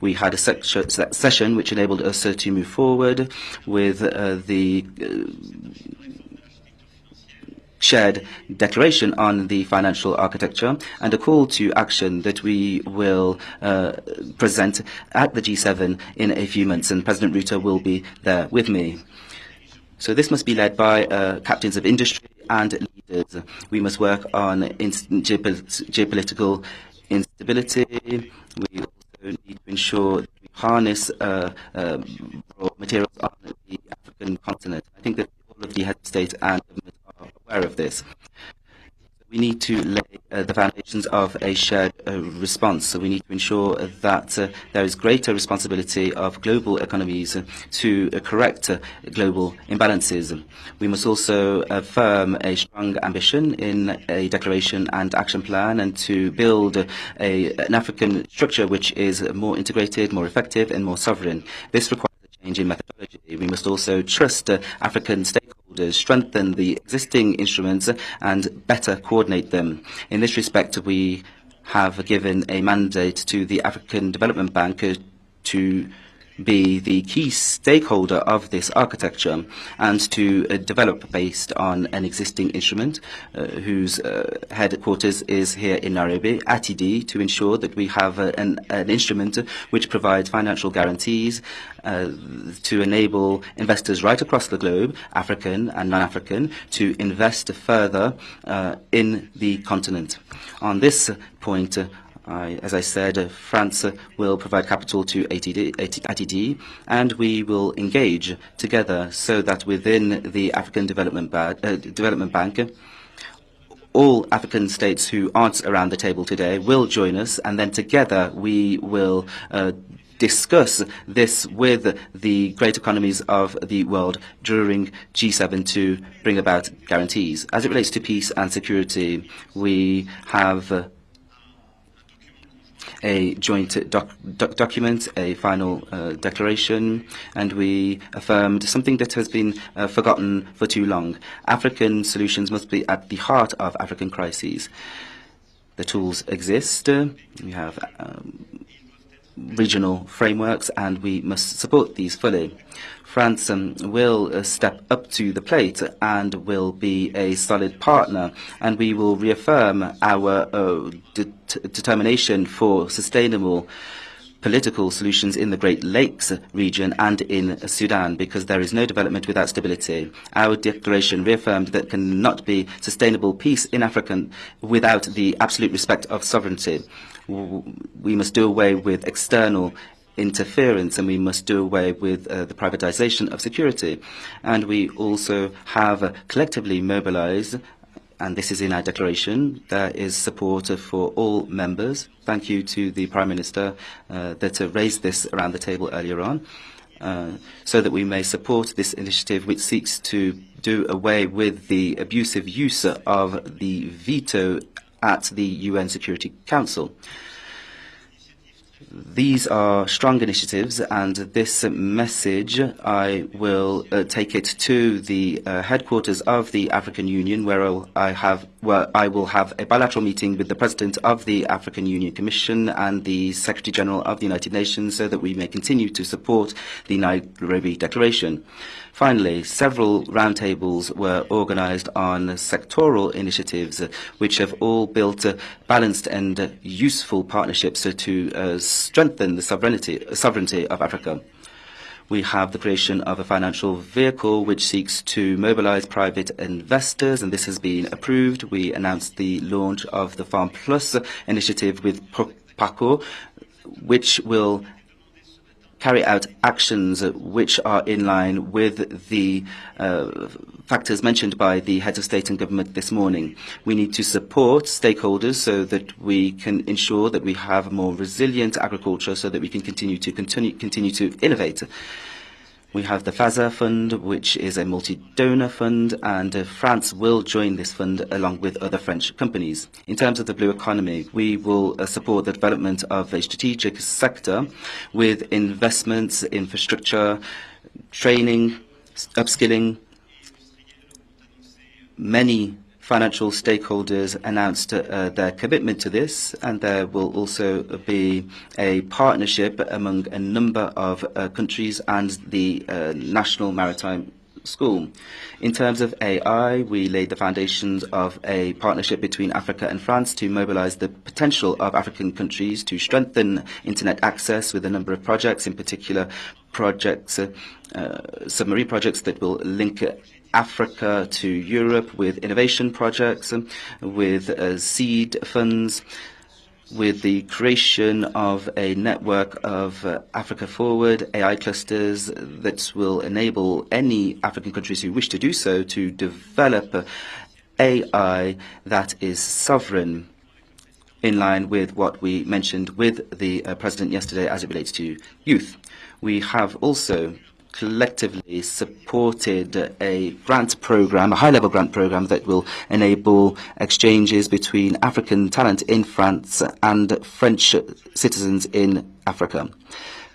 We had a session which enabled us to move forward with the shared declaration on the financial architecture and a call to action that we will present at the G7 in a few months, and President Ruto will be there with me. So this must be led by captains of industry and leaders. We must work on geopolitical instability. We also need to ensure that we harness raw materials on the African continent. I think that all of the heads of state and government are aware of this. We need to lay the foundations of a shared response. So we need to ensure that there is greater responsibility of global economies to correct global imbalances. We must also affirm a strong ambition in a declaration and action plan, and to build an African structure which is more integrated, more effective, and more sovereign. This requires a change in methodology. We must also trust African stakeholders, strengthen the existing instruments and better coordinate them. In this respect, we have given a mandate to the African Development Bank to be the key stakeholder of this architecture and to develop based on an existing instrument whose headquarters is here in Nairobi, ATD, to ensure that we have an instrument which provides financial guarantees to enable investors right across the globe, African and non-African, to invest further in the continent. On this point, as I said, France will provide capital to ATD, and we will engage together so that within the African Development Bank, all African states who aren't around the table today will join us, and then together we will discuss this with the great economies of the world during G7 to bring about guarantees. As it relates to peace and security, we have a joint document, a final declaration, and we affirmed something that has been forgotten for too long. African solutions must be at the heart of African crises. The tools exist. We have regional frameworks, and we must support these fully. France will step up to the plate and will be a solid partner, and we will reaffirm our determination for sustainable political solutions in the Great Lakes region and in Sudan, because there is no development without stability. Our declaration reaffirmed that there cannot be sustainable peace in Africa without the absolute respect of sovereignty. We must do away with external interference, and we must do away with the privatization of security. And we also have collectively mobilized, and this is in our declaration, there is support for all members. Thank you to the Prime Minister that raised this around the table earlier on, so that we may support this initiative which seeks to do away with the abusive use of the veto at the UN Security Council. These are strong initiatives, and this message, I will take it to the headquarters of the African Union, where I will have a bilateral meeting with the President of the African Union Commission and the Secretary General of the United Nations, so that we may continue to support the Nairobi Declaration. Finally, several roundtables were organized on sectoral initiatives which have all built balanced and useful partnerships to strengthen the sovereignty of Africa. We have the creation of a financial vehicle which seeks to mobilize private investors, and this has been approved. We announced the launch of the Farm Plus initiative with PACO, which will carry out actions which are in line with the factors mentioned by the heads of state and government this morning. We need to support stakeholders so that we can ensure that we have more resilient agriculture, so that we can continue to innovate. We have the FASA fund, which is a multi-donor fund, and France will join this fund along with other French companies. In terms of the blue economy, we will support the development of a strategic sector with investments, infrastructure, training, upskilling. Many financial stakeholders announced their commitment to this, and there will also be a partnership among a number of countries and the National Maritime School. In terms of AI, we laid the foundations of a partnership between Africa and France to mobilize the potential of African countries to strengthen internet access with a number of projects, in particular projects, submarine projects that will link Africa to Europe, with innovation projects, with seed funds, with the creation of a network of Africa Forward AI clusters that will enable any African countries who wish to do so to develop AI that is sovereign, in line with what we mentioned with the President yesterday as it relates to youth. We have also collectively supported a grant program, a high-level grant program that will enable exchanges between African talent in France and French citizens in Africa.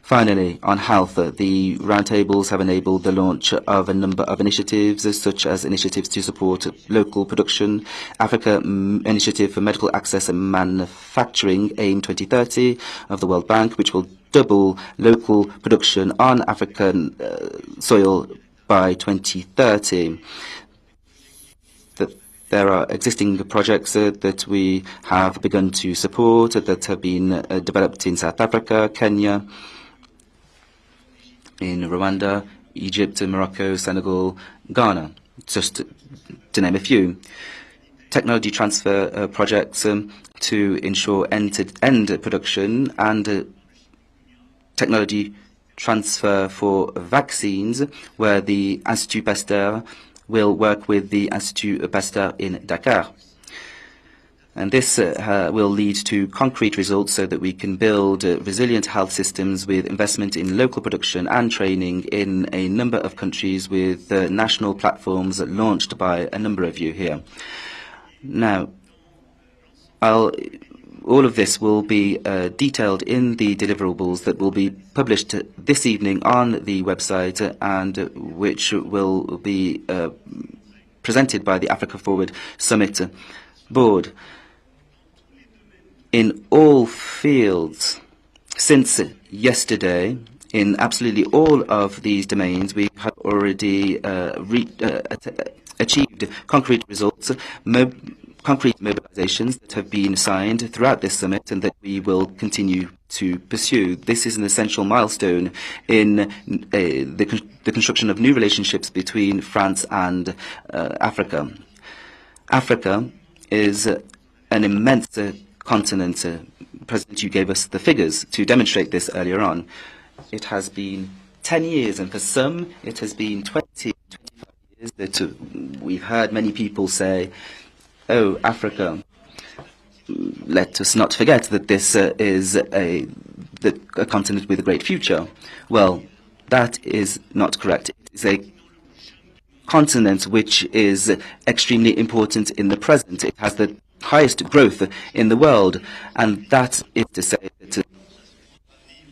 Finally, on health, the roundtables have enabled the launch of a number of initiatives, such as initiatives to support local production, Africa Initiative for Medical Access and Manufacturing, AIM 2030 of the World Bank, which will double local production on African soil by 2030. There are existing projects that we have begun to support that have been developed in South Africa, Kenya, in Rwanda, Egypt, Morocco, Senegal, Ghana, just to name a few. Technology transfer projects to ensure end-to-end production, and technology transfer for vaccines, where the Institut Pasteur will work with the Institut Pasteur in Dakar. And this will lead to concrete results so that we can build resilient health systems with investment in local production and training in a number of countries, with national platforms launched by a number of you here. Now, all of this will be detailed in the deliverables that will be published this evening on the website, and which will be presented by the Africa Forward Summit Board. In all fields, since yesterday, in absolutely all of these domains, we have already achieved concrete results, concrete mobilizations that have been signed throughout this summit and that we will continue to pursue. This is an essential milestone in the construction of new relationships between France and Africa. Africa is an immense continent. President, you gave us the figures to demonstrate this earlier on. It has been 10 years, and for some it has been 20, 25 years that we've heard many people say, oh, Africa, let us not forget that this is a continent with a great future. Well, that is not correct. It is a continent which is extremely important in the present. It has the highest growth in the world, and that is to say that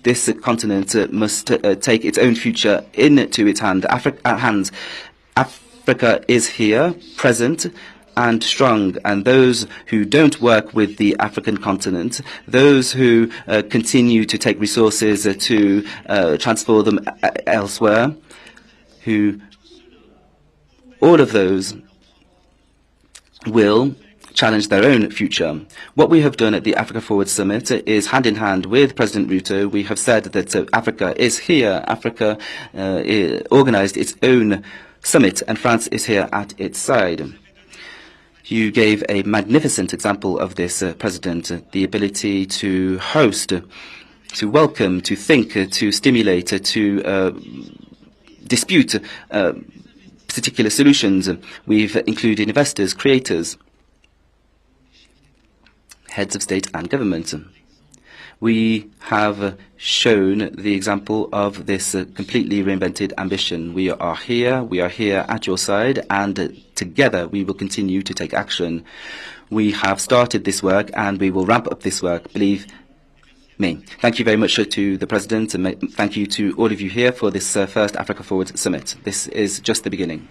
this continent must take its own future into its hands. Africa is here, present and strong, and those who don't work with the African continent, those who continue to take resources to transfer them elsewhere, all of those will challenge their own future. What we have done at the Africa Forward Summit is, hand in hand with President Ruto, we have said that Africa is here. Africa organized its own summit, and France is here at its side. You gave a magnificent example of this, President, the ability to host, to welcome, to think, to stimulate, to dispute particular solutions. We've included investors, creators, heads of state and government. We have shown the example of this completely reinvented ambition. We are here at your side, and together we will continue to take action. We have started this work, and we will ramp up this work, believe me. Thank you very much to the President, and thank you to all of you here for this first Africa Forward Summit. This is just the beginning.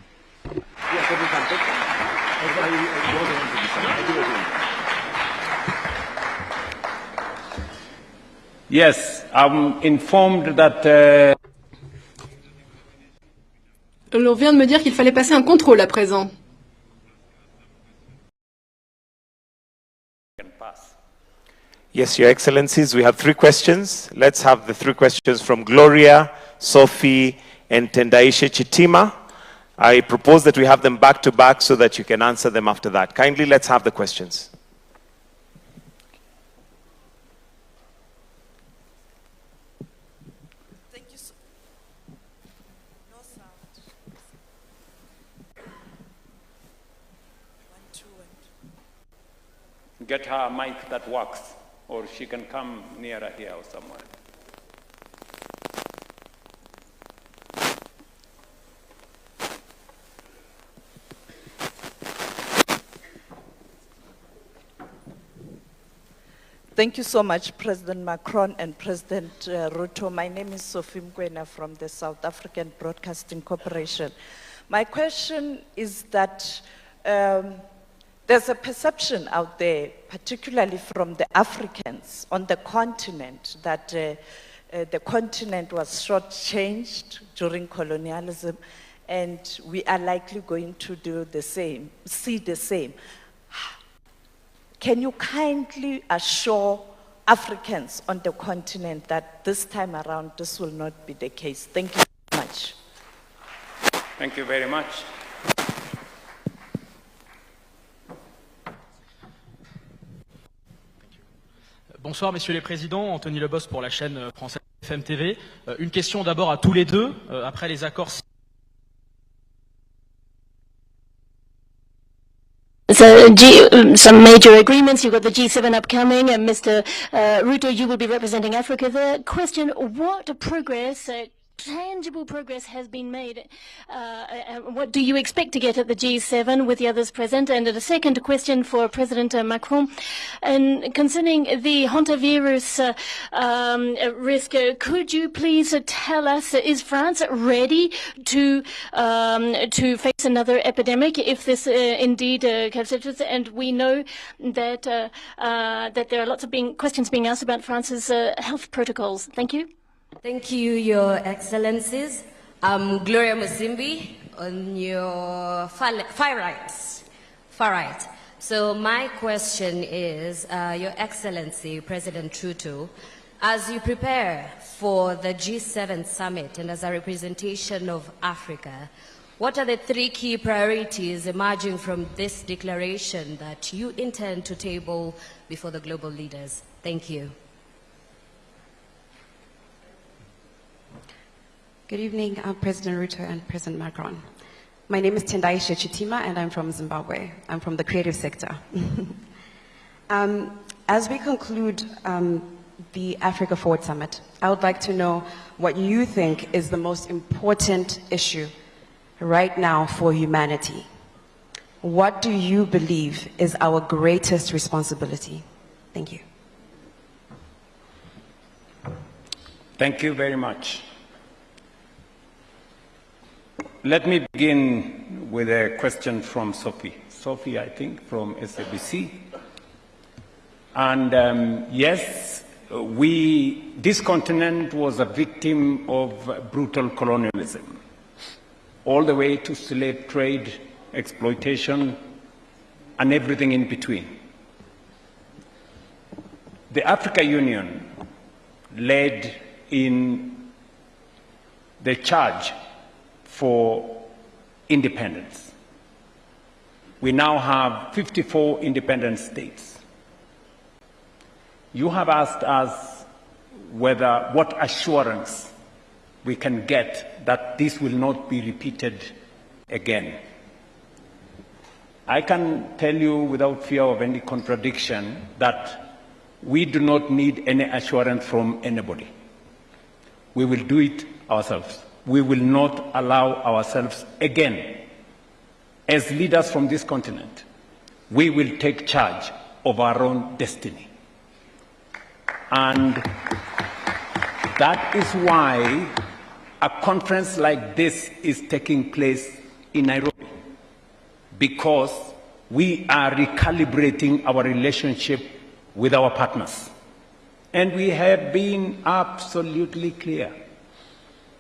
Yes, I'm informed that... On vient de me dire qu'il fallait passer un contrôle à présent. Yes, Your Excellencies, we have 3 questions. Let's have the 3 questions from Gloria, Sophie, and Tendaishe Chitima. I propose that we have them back to back so that you can answer them after that. Kindly, let's have the questions. Thank you so no sound. 1, 2, and... Get her a mic that works, or she can come nearer here or somewhere. Thank you so much, President Macron and President Ruto. My name is Sophie Mkwena from the South African Broadcasting Corporation. My question is that there's a perception out there, particularly from the Africans on the continent, that the continent was shortchanged during colonialism, and we are likely going to do the same, see the same. Can you kindly assure Africans on the continent that this time around this will not be the case? Thank you very much. Thank you very much. Bonsoir, messieurs les présidents. Anthony Lebos pour la chaîne française FM TV. Une question d'abord à tous les deux. Après les accords... So some major agreements, you've got the G7 upcoming, and Mr. Ruto, you will be representing Africa there. Question, what progress, tangible progress has been made? What do you expect to get at the G7 with the others present? And the second question for President Macron, and concerning the hantavirus risk, could you please tell us, is France ready to face another epidemic if this indeed constitutes? And we know that that there are lots of questions being asked about France's health protocols. Thank you. Thank you, Your Excellencies. I'm Gloria Musimbi on your far right. So my question is, Your Excellency, President Ruto, as you prepare for the G7 summit and as a representation of Africa, what are the 3 key priorities emerging from this declaration that you intend to table before the global leaders? Thank you. Good evening, President Ruto and President Macron. My name is Tendaishe Chitima and I'm from Zimbabwe. I'm from the creative sector. As we conclude the Africa Forward Summit, I would like to know what you think is the most important issue right now for humanity. What do you believe is our greatest responsibility? Thank you. Thank you very much. Let me begin with a question from Sophie. Sophie, I think, from SABC. And yes, this continent was a victim of brutal colonialism, all the way to slave trade, exploitation, and everything in between. The African Union led in the charge for independence. We now have 54 independent states. You have asked us what assurance we can get that this will not be repeated again. I can tell you without fear of any contradiction that we do not need any assurance from anybody. We will do it ourselves. We will not allow ourselves again, as leaders from this continent, we will take charge of our own destiny. And that is why a conference like this is taking place in Nairobi, because we are recalibrating our relationship with our partners. And we have been absolutely clear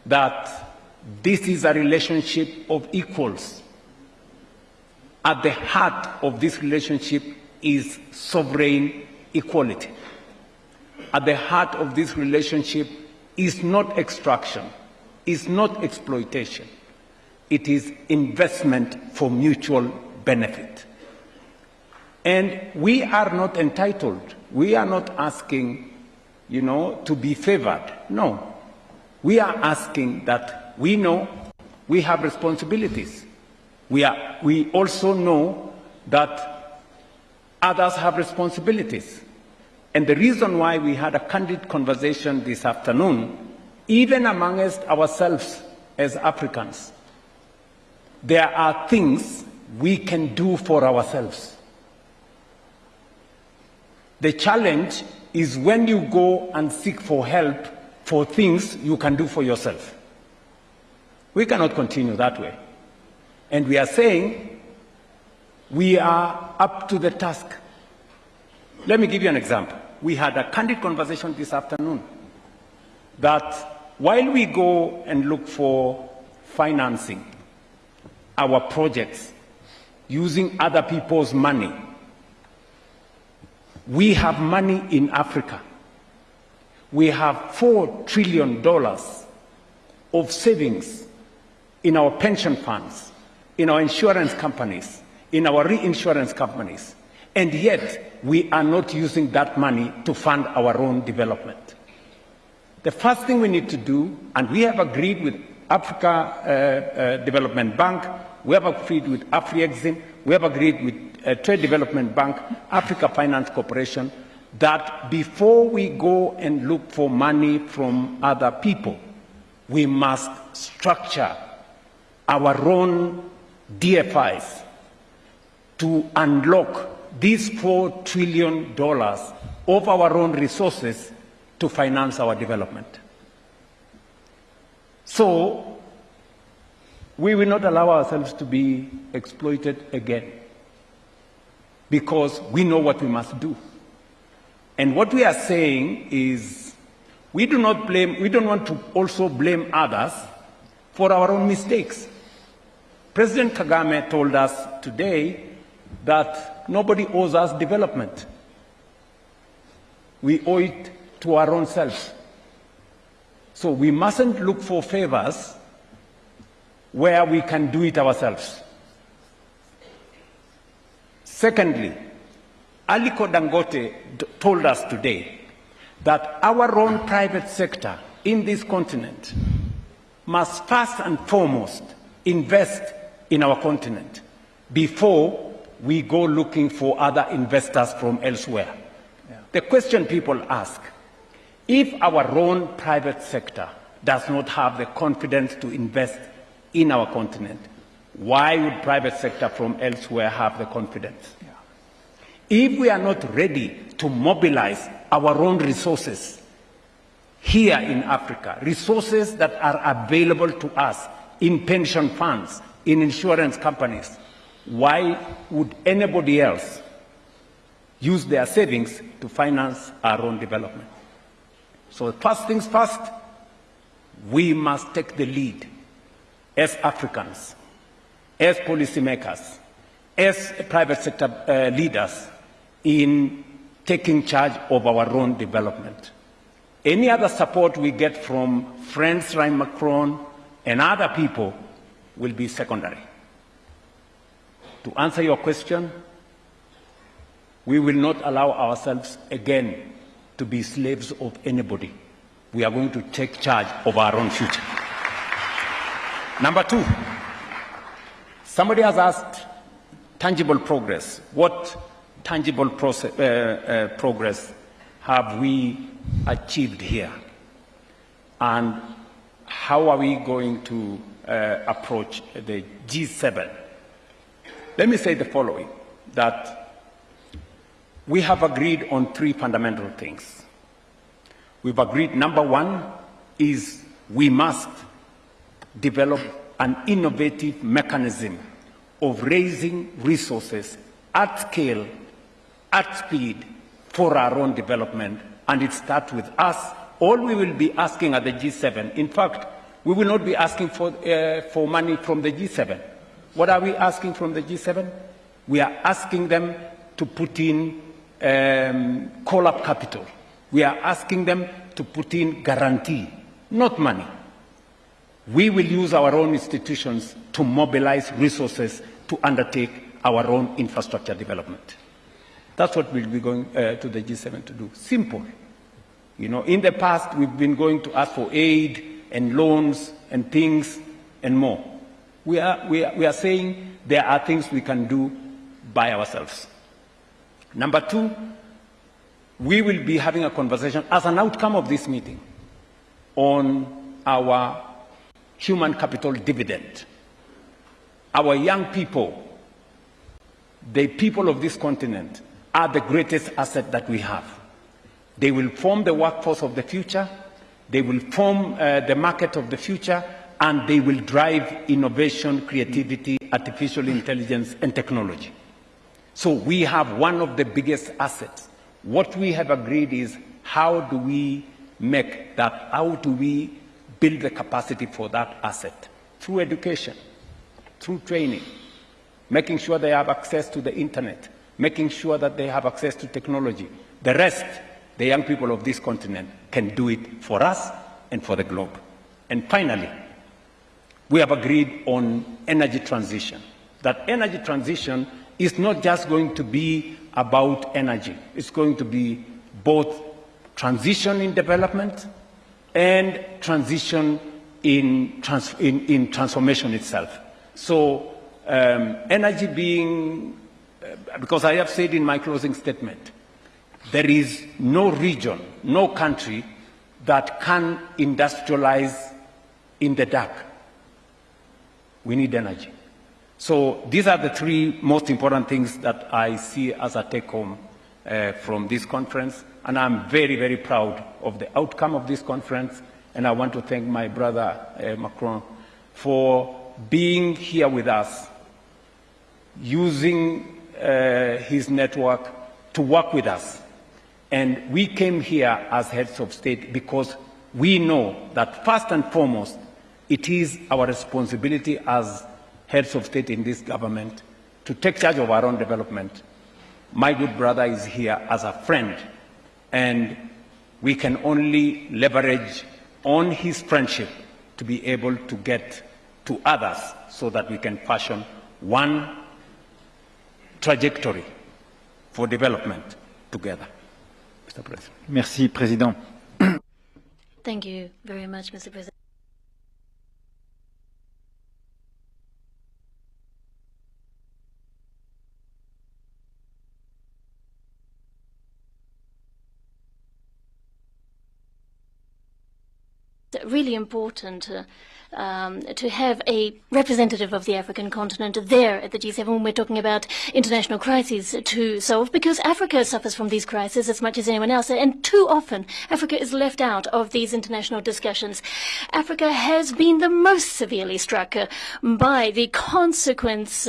that this is a relationship of equals. At the heart of this relationship is sovereign equality. At the heart of this relationship is not extraction, is not exploitation. It is investment for mutual benefit. And we are not entitled. We are not asking, to be favored. No. We are asking that we know we have responsibilities. We also know that others have responsibilities. And the reason why we had a candid conversation this afternoon, even amongst ourselves as Africans, there are things we can do for ourselves. The challenge is when you go and seek for help for things you can do for yourself. We cannot continue that way. And we are saying we are up to the task. Let me give you an example. We had a candid conversation this afternoon that while we go and look for financing our projects using other people's money, we have money in Africa. We have $4 trillion of savings in our pension funds, in our insurance companies, in our reinsurance companies, and yet we are not using that money to fund our own development. The first thing we need to do, and we have agreed with Africa Development Bank, we have agreed with Afri-Exim, we have agreed with Trade Development Bank, Africa Finance Corporation, that before we go and look for money from other people, we must structure our own DFIs to unlock these $4 trillion of our own resources to finance our development. So, we will not allow ourselves to be exploited again, because we know what we must do. And what we are saying is we don't want to also blame others for our own mistakes. President Kagame told us today that nobody owes us development. We owe it to our own selves. So we mustn't look for favors where we can do it ourselves. Secondly, Aliko Dangote told us today that our own private sector in this continent must first and foremost invest in our continent before we go looking for other investors from elsewhere. Yeah. The question people ask, if our own private sector does not have the confidence to invest in our continent, why would private sector from elsewhere have the confidence? Yeah. If we are not ready to mobilize our own resources here in Africa, resources that are available to us in pension funds, in insurance companies, why would anybody else use their savings to finance our own development? So first things first, we must take the lead as Africans, as policymakers, as private sector leaders in taking charge of our own development. Any other support we get from friends like Macron and other people will be secondary. To answer your question, we will not allow ourselves again to be slaves of anybody. We are going to take charge of our own future. Number two, somebody has asked tangible progress. What tangible progress have we achieved here? And how are we going to approach the G7? Let me say the following, that we have agreed on three fundamental things. We've agreed, number one, is we must develop an innovative mechanism of raising resources at scale, at speed, for our own development and it starts with us. All we will be asking at the G7, in fact, we will not be asking for money from the G7. What are we asking from the G7? We are asking them to put in call-up capital. We are asking them to put in guarantee, not money. We will use our own institutions to mobilize resources to undertake our own infrastructure development. That's what we'll be going to the G7 to do. Simple. You know, in the past, we've been going to ask for aid and loans and things and more. We are saying there are things we can do by ourselves. Number two, we will be having a conversation as an outcome of this meeting on our human capital dividend. Our young people, the people of this continent, are the greatest asset that we have. They will form the workforce of the future, they will form the market of the future, and they will drive innovation, creativity, artificial intelligence, and technology. So we have one of the biggest assets. What we have agreed is, how do we make that, how do we build the capacity for that asset? Through education, through training, making sure they have access to the internet, making sure that they have access to technology. The rest, the young people of this continent can do it for us and for the globe. And finally, we have agreed on energy transition. That energy transition is not just going to be about energy. It's going to be both transition in development and transition in transformation itself. So energy being, because I have said in my closing statement, there is no region, no country that can industrialize in the dark. We need energy. So these are the three most important things that I see as a take-home from this conference. And I'm very, very proud of the outcome of this conference. And I want to thank my brother, Macron, for being here with us, using his network to work with us. And we came here as heads of state because we know that first and foremost, it is our responsibility as heads of state in this government to take charge of our own development. My good brother is here as a friend, and we can only leverage on his friendship to be able to get to others so that we can fashion one trajectory for development together. Mr. President. Merci, Président. Thank you very much, Mr. President. Really important to have a representative of the African continent there at the G7 when we're talking about international crises to solve, because Africa suffers from these crises as much as anyone else, and too often Africa is left out of these international discussions. Africa has been the most severely struck by the consequence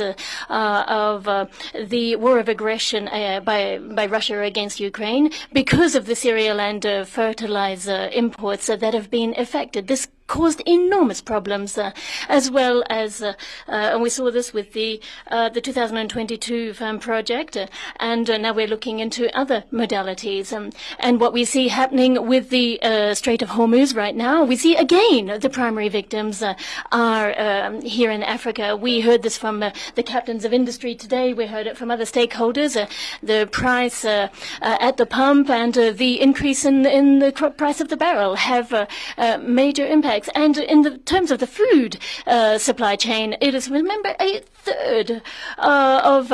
of the war of aggression by Russia against Ukraine because of the cereal and fertilizer imports that have been affected. This caused enormous problems, as well as, and we saw this with the 2022 farm project, and now we're looking into other modalities. And what we see happening with the Strait of Hormuz right now, we see again the primary victims are here in Africa. We heard this from the captains of industry today. We heard it from other stakeholders. The price at the pump and the increase in the price of the barrel have major impacts. And in the terms of the food supply chain, it is, remember, a third of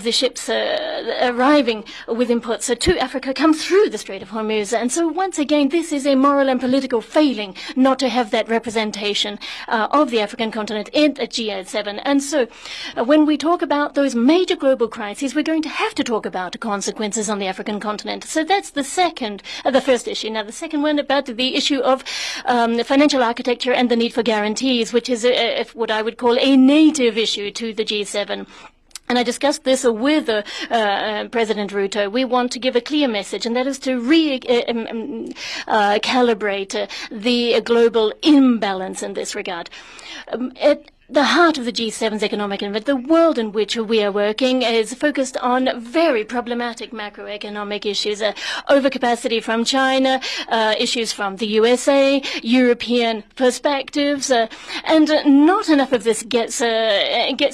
the ships arriving with imports to Africa come through the Strait of Hormuz. And so once again, this is a moral and political failing not to have that representation of the African continent in the G7. And so when we talk about those major global crises, we're going to have to talk about the consequences on the African continent. So that's the first issue. Now, the second one about the issue of financial architecture and the need for guarantees, which is what I would call a native issue to the G7. And I discussed this with President Ruto. We want to give a clear message, and that is to calibrate the global imbalance in this regard. At the heart of the G7's economic environment, the world in which we are working is focused on very problematic macroeconomic issues, overcapacity from China, issues from the USA, European perspectives, and not enough of this gets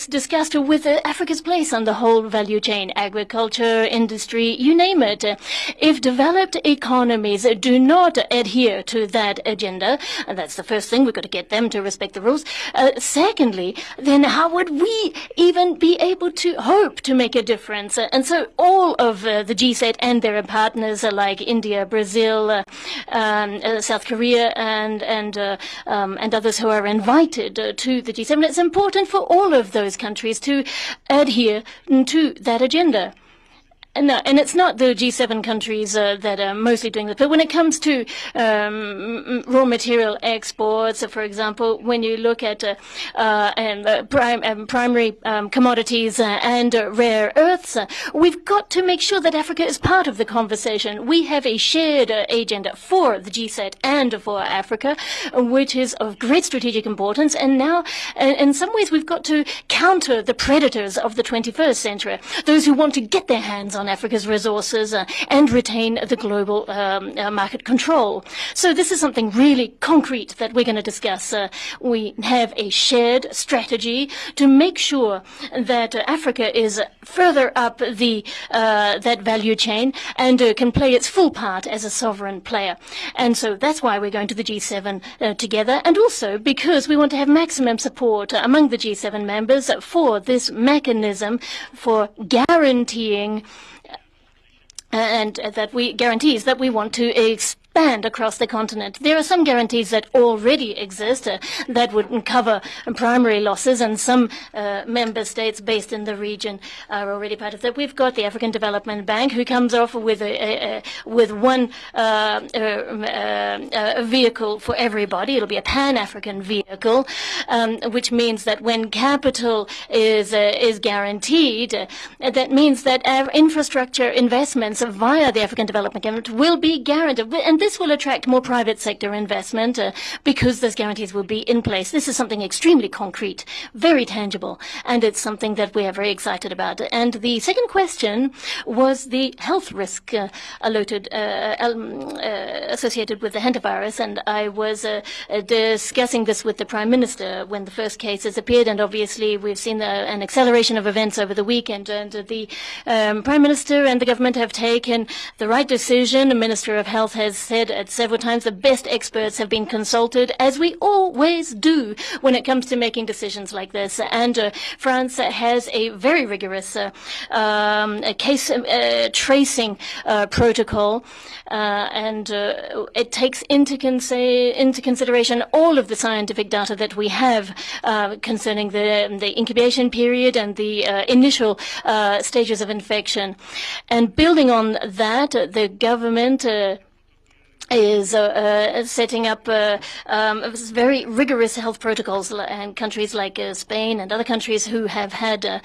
discussed with Africa's place on the whole value chain, agriculture, industry, you name it. If developed economies do not adhere to that agenda, and that's the first thing, we've got to get them to respect the rules. Secondly, then how would we even be able to hope to make a difference? And so all of the G7 and their partners like India, Brazil, South Korea, and others who are invited to the G7, it's important for all of those countries to adhere to that agenda. And it's not the G7 countries that are mostly doing this. But when it comes to raw material exports, for example, when you look at primary commodities and rare earths, we've got to make sure that Africa is part of the conversation. We have a shared agenda for the G7 and for Africa, which is of great strategic importance. And now, in some ways, we've got to counter the predators of the 21st century, those who want to get their hands on Africa's resources and retain the global market control. So this is something really concrete that we're going to discuss. We have a shared strategy to make sure that Africa is further up the that value chain and can play its full part as a sovereign player. And so that's why we're going to the G7 together, and also because we want to have maximum support among the G7 members for this mechanism for guaranteeing guarantees that we want to expand across the continent. There are some guarantees that already exist that would cover primary losses, and some member states based in the region are already part of that. We've got the African Development Bank, who comes off with one vehicle for everybody. It'll be a Pan-African vehicle, which means that when capital is guaranteed, that means that our infrastructure investments via the African Development Bank will be guaranteed, and this will attract more private sector investment because those guarantees will be in place. This is something extremely concrete, very tangible, and it's something that we are very excited about. And the second question was the health risk associated with the hantavirus, and I was discussing this with the Prime Minister when the first cases appeared, and obviously we've seen an acceleration of events over the weekend, and the Prime Minister and the government have taken the right decision. The Minister of Health has said at several times the best experts have been consulted, as we always do when it comes to making decisions like this. And France has a very rigorous case tracing protocol, and it takes into consideration all of the scientific data that we have concerning the incubation period and the initial stages of infection. And building on that, the government is setting up very rigorous health protocols, and countries like Spain and other countries who have had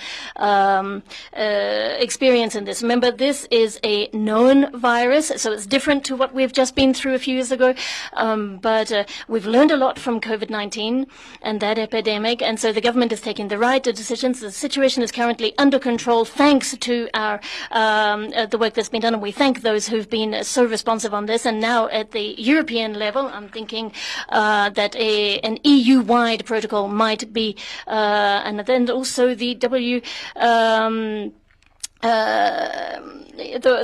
experience in this. Remember, this is a known virus, so it's different to what we've just been through a few years ago, but we've learned a lot from COVID-19 and that epidemic, and so the government is taking the right decisions. The situation is currently under control thanks to our the work that's been done, and we thank those who've been so responsive on this. And now at the European level, I'm thinking that an EU-wide protocol might be, and then also the the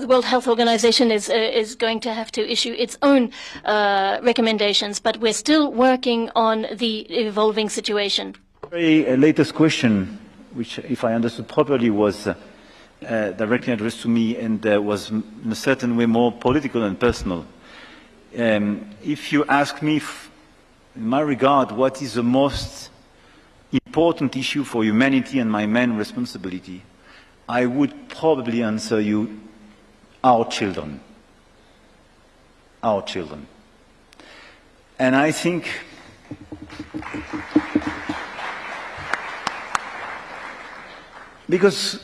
World Health Organization is going to have to issue its own recommendations, but we're still working on the evolving situation. Very latest question, which, if I understood properly, was directly addressed to me and was in a certain way more political and personal. If you ask me, in my regard, what is the most important issue for humanity and my main responsibility, I would probably answer you, our children. Our children. And I think Because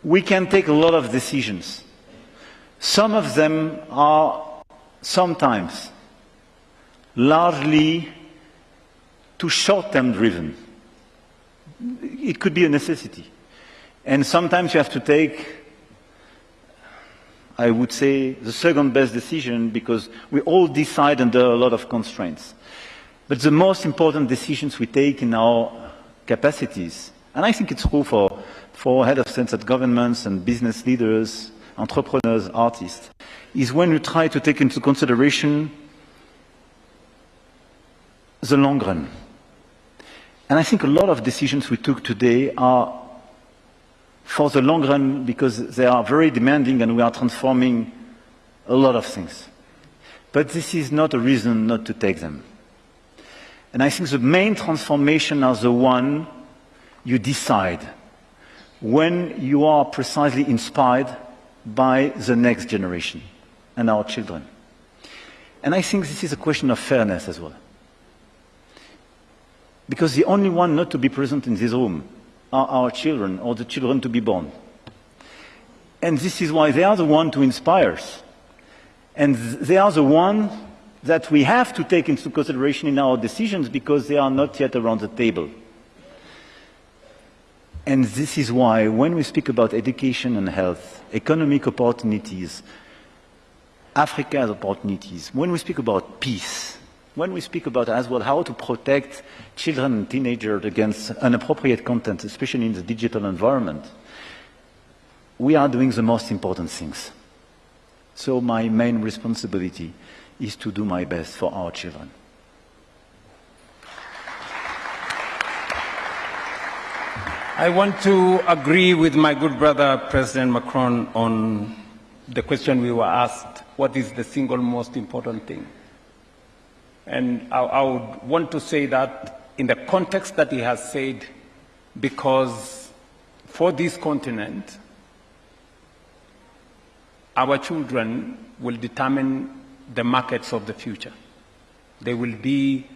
we can take a lot of decisions. Some of them are sometimes largely too short-term driven. It could be a necessity. And sometimes you have to take, I would say, the second best decision because we all decide under a lot of constraints. But the most important decisions we take in our capacities, and I think it's true for head of state at governments and business leaders, entrepreneurs, artists, is when you try to take into consideration the long run. And I think a lot of decisions we took today are for the long run because they are very demanding and we are transforming a lot of things. But this is not a reason not to take them. And I think the main transformation are the one you decide when you are precisely inspired by the next generation and our children. And I think this is a question of fairness as well. Because the only one not to be present in this room are our children or the children to be born. And this is why they are the one to inspire us. And they are the one that we have to take into consideration in our decisions because they are not yet around the table. And this is why when we speak about education and health, economic opportunities, Africa's opportunities, when we speak about peace, when we speak about as well how to protect children and teenagers against inappropriate content, especially in the digital environment, we are doing the most important things. So my main responsibility is to do my best for our children. I want to agree with my good brother, President Macron, on the question we were asked, what is the single most important thing? And I would want to say that in the context that he has said, because for this continent, our children will determine the markets of the future. There will be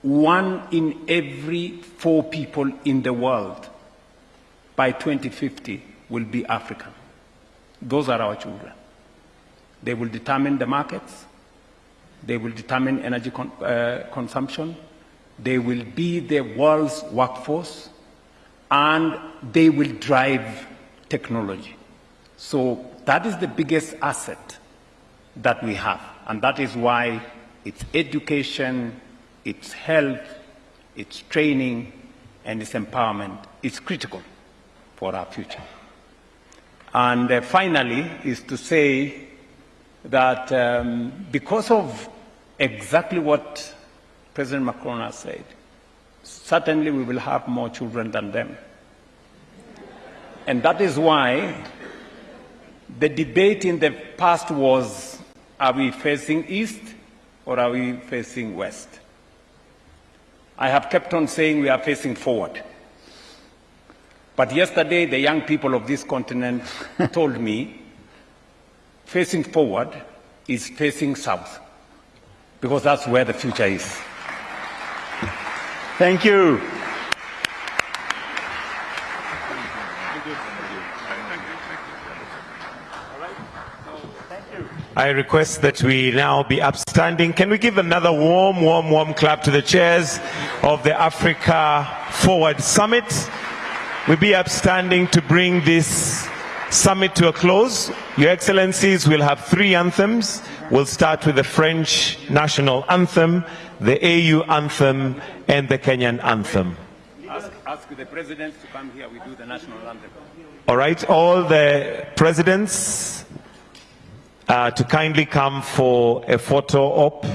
1 in every 4 people in the world by 2050 will be African. Those are our children. They will determine the markets. They will determine energy consumption. They will be the world's workforce. And they will drive technology. So that is the biggest asset that we have. And that is why it's education, it's health, it's training, and it's empowerment. It's critical for our future. And finally, is to say that because of exactly what President Macron has said, certainly we will have more children than them. And that is why the debate in the past was, are we facing east or are we facing west? I have kept on saying we are facing forward. But yesterday, the young people of this continent told me facing forward is facing south, because that's where the future is. Thank you. I request that we now be upstanding. Can we give another warm clap to the chairs of the Africa Forward Summit? We'll be upstanding to bring this summit to a close. Your Excellencies, we'll have 3 anthems. We'll start with the French national anthem, the AU anthem, and the Kenyan anthem. Ask the presidents to come here. We do the national anthem. All right, all the presidents to kindly come for a photo op,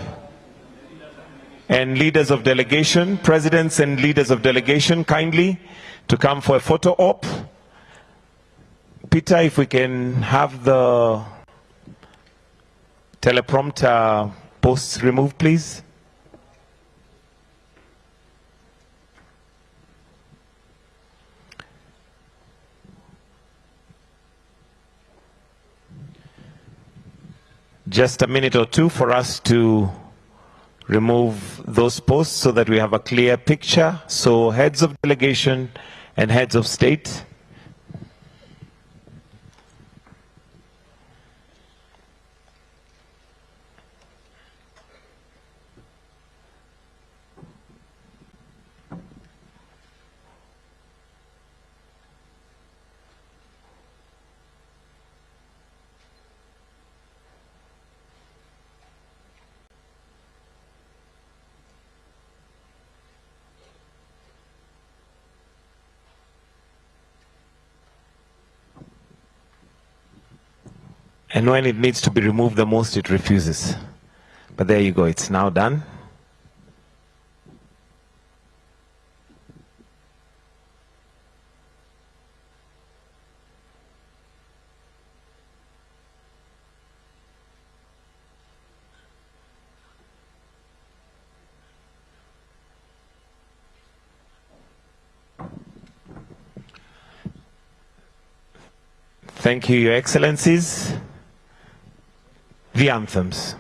and leaders of delegation, presidents and leaders of delegation, kindly to come for a photo op. Peter, if we can have the teleprompter posts removed, please. Just a minute or two for us to remove those posts so that we have a clear picture. So heads of delegation and heads of state. And when it needs to be removed the most, it refuses. But there you go, it's now done. Thank you, Your Excellencies. The anthems.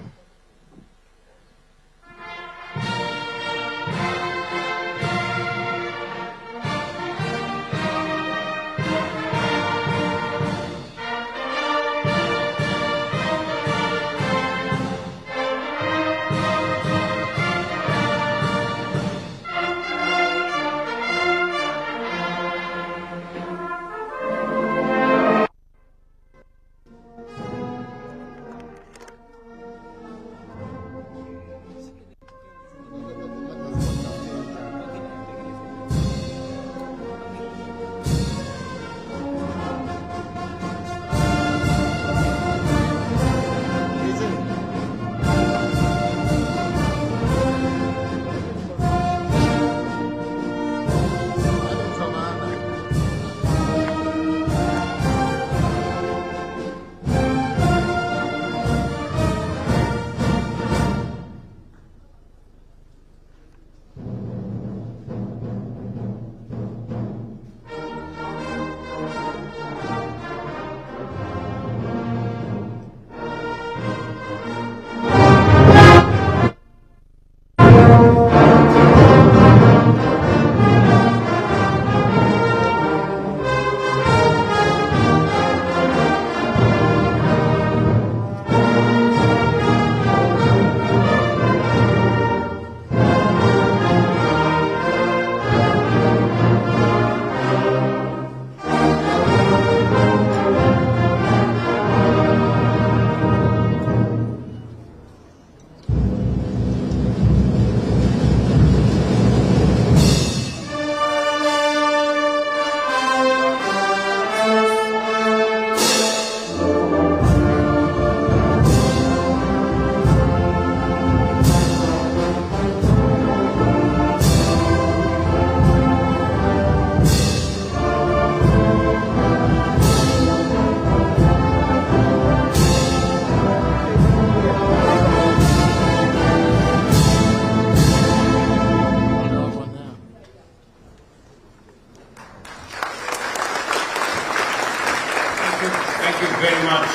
Thank you very much.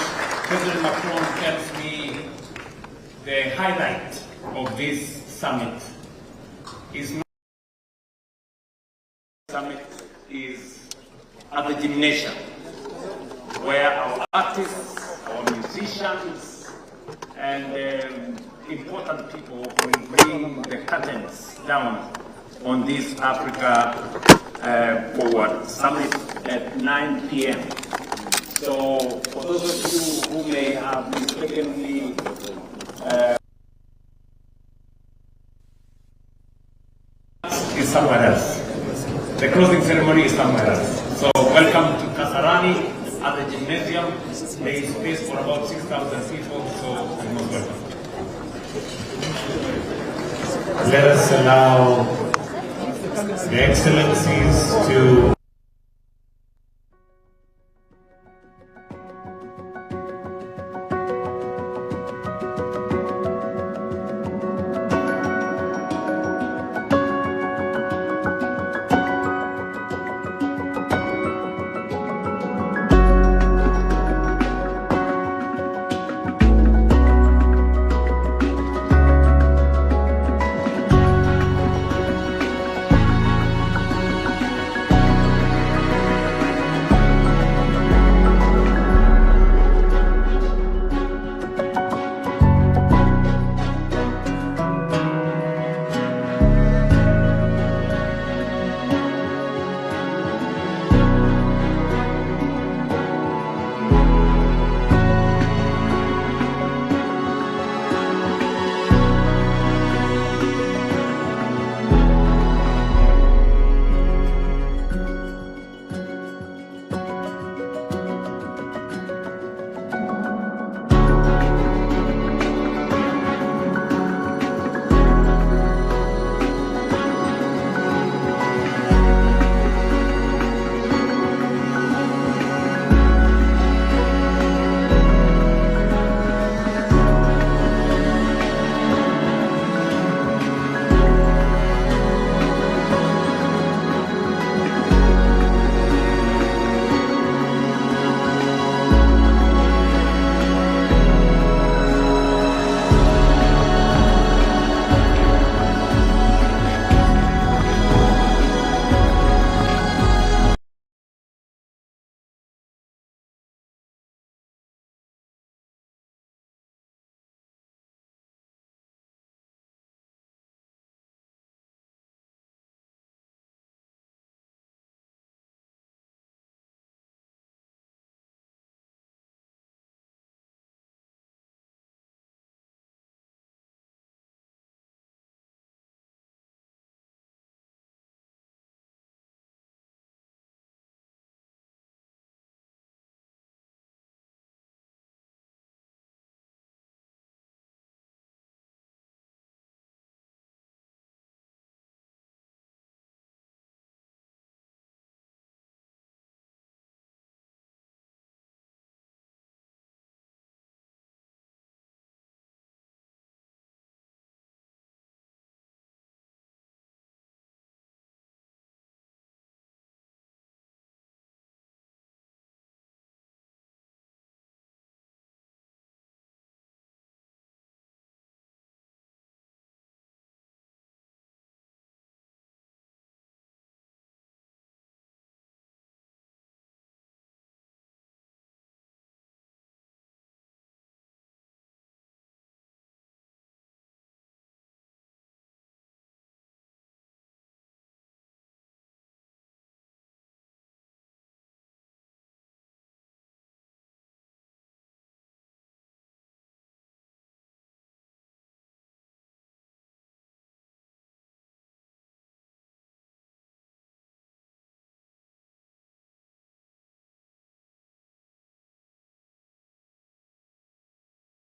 President Macron tells me the highlight of this summit is not at the gymnasium, where our artists, our musicians, and important people will bring the curtains down on this Africa Forward Summit at 9 p.m. So for those of you who may have mistakenly is somewhere else. The closing ceremony is somewhere else. So welcome to Kasarani at the gymnasium. There is space for about 6,000 people, so you're most welcome. Let us allow the Excellencies to